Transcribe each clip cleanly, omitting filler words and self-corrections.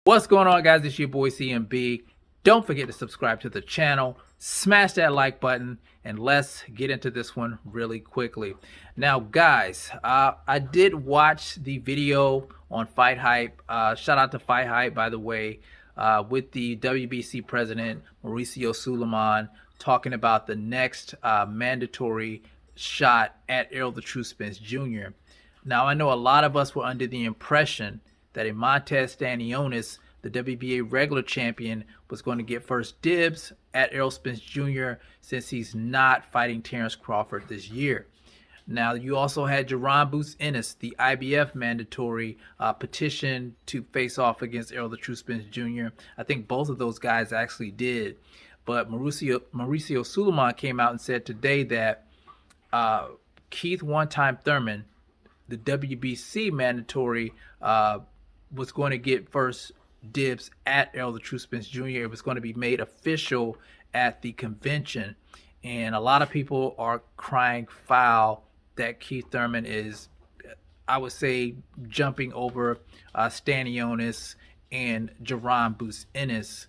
What's going on, guys? It's your boy CMB. Don't forget to subscribe to the channel, smash that like button, and let's get into this one really quickly. Now, guys, I did watch the video on Fight Hype. Shout out to Fight Hype, by the way, with the WBC president, Mauricio Suleiman, talking about the next mandatory shot at Errol the True Spence Jr. Now, I know a lot of us were under the impression that a Montez Stanionis, the WBA regular champion, was going to get first dibs at Errol Spence Jr. since he's not fighting Terrence Crawford this year. Now, you also had Jaron Boots Ennis, the IBF mandatory petition to face off against Errol the True Spence Jr. I think both of those guys actually did. But Mauricio Suleiman came out and said today that Keith one-time Thurman, the WBC mandatory, was going to get first dibs at Errol the True Spence Jr. It was going to be made official at the convention. And a lot of people are crying foul that Keith Thurman is, I would say, jumping over Stanionis and Jaron Boots Ennis.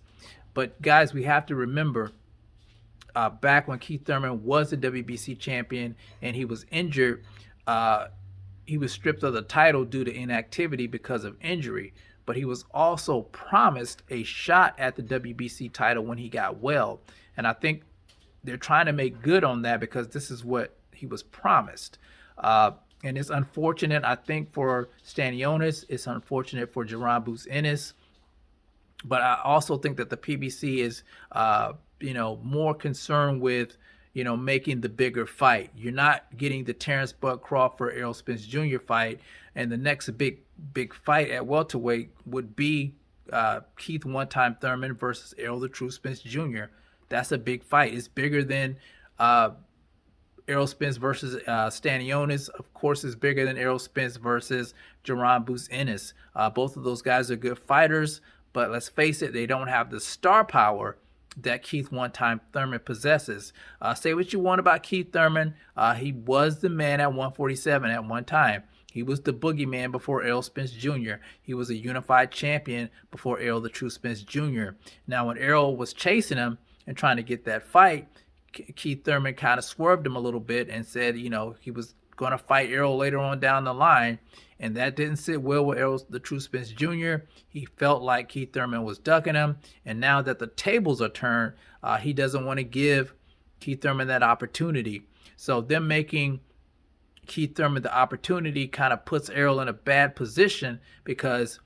But guys, we have to remember, back when Keith Thurman was the WBC champion and he was injured, he was stripped of the title due to inactivity because of injury, but he was also promised a shot at the WBC title when he got well. And I think they're trying to make good on that because this is what he was promised. And it's unfortunate, I think, for Stanionis. It's unfortunate for Jaron Boots Ennis. But I also think that the PBC is, more concerned with making the bigger fight. You're not getting the Terrence Bud Crawford, Errol Spence Jr. fight, and the next big fight at welterweight would be Keith one-time Thurman versus Errol the True Spence Jr. That's a big fight. It's bigger than Errol Spence versus Stanionis. Of course, it's bigger than Errol Spence versus Jaron Boots Ennis. Both of those guys are good fighters, but let's face it, they don't have the star power that Keith one-time Thurman possesses. Say what you want about Keith Thurman. He was the man at 147 at one time. He was the boogeyman before Errol Spence Jr. He was a unified champion before Errol the True Spence Jr. Now, when Errol was chasing him and trying to get that fight, Keith Thurman kind of swerved him a little bit and said, he was going to fight Errol later on down the line. And that didn't sit well with Errol the True Spence Jr. He felt like Keith Thurman was ducking him. And now that the tables are turned, he doesn't want to give Keith Thurman that opportunity. So them making Keith Thurman the opportunity kind of puts Errol in a bad position, because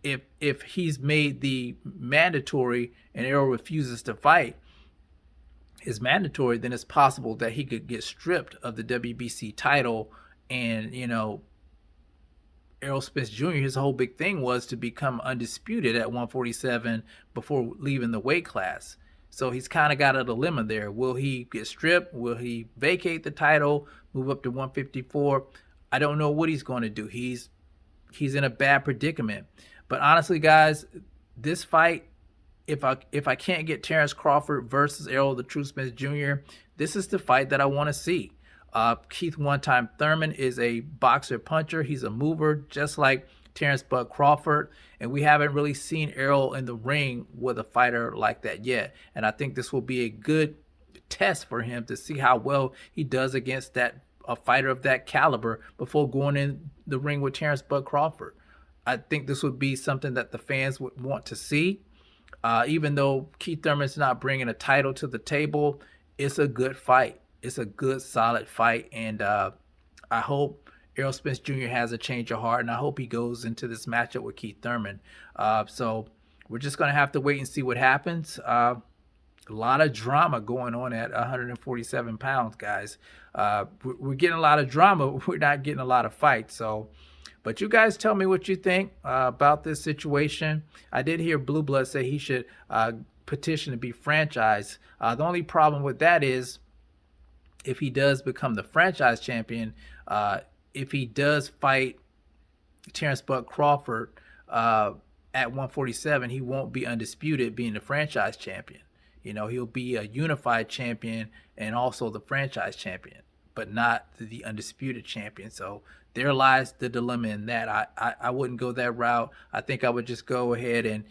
if he's made the mandatory and Errol refuses to fight his mandatory, then it's possible that he could get stripped of the WBC title. And, Errol Spence Jr., his whole big thing was to become undisputed at 147 before leaving the weight class. So he's kind of got a dilemma there. Will he get stripped? Will he vacate the title, move up to 154? I don't know what he's going to do. He's in a bad predicament. But honestly, guys, this fight, if I can't get Terrence Crawford versus Errol the True Spence Jr., this is the fight that I want to see. Keith one-time Thurman is a boxer puncher. He's a mover, just like Terrence Bud Crawford. And we haven't really seen Errol in the ring with a fighter like that yet. And I think this will be a good test for him to see how well he does against a fighter of that caliber before going in the ring with Terrence Bud Crawford. I think this would be something that the fans would want to see. Even though Keith Thurman's not bringing a title to the table, it's a good fight. It's a good, solid fight, and I hope Errol Spence Jr. has a change of heart, and I hope he goes into this matchup with Keith Thurman. So we're just going to have to wait and see what happens. A lot of drama going on at 147 pounds, guys. We're getting a lot of drama. We're not getting a lot of fights. But you guys tell me what you think about this situation. I did hear Blue Blood say he should petition to be franchised. The only problem with that is, if he does become the franchise champion, if he does fight Terrence Bud Crawford at 147, he won't be undisputed being the franchise champion. He'll be a unified champion and also the franchise champion, but not the undisputed champion. So There lies the dilemma in that. I wouldn't go that route. I think I would just go ahead and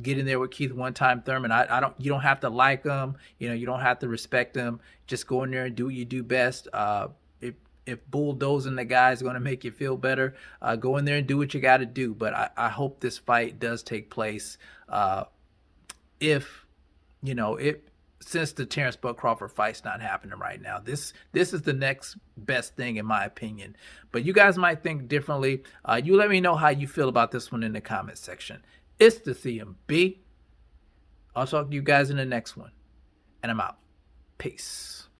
get in there with Keith one time Thurman. I don't, you don't have to like him, you don't have to respect him. Just go in there and do what you do best. If bulldozing the guy is going to make you feel better, go in there and do what you got to do. But I hope this fight does take place. If it, since the Terrence Bud Crawford fight's not happening right now, this is the next best thing in my opinion. But you guys might think differently. You let me know how you feel about this one in the comment section. It's the CMB. I'll talk to you guys in the next one, and I'm out. Peace.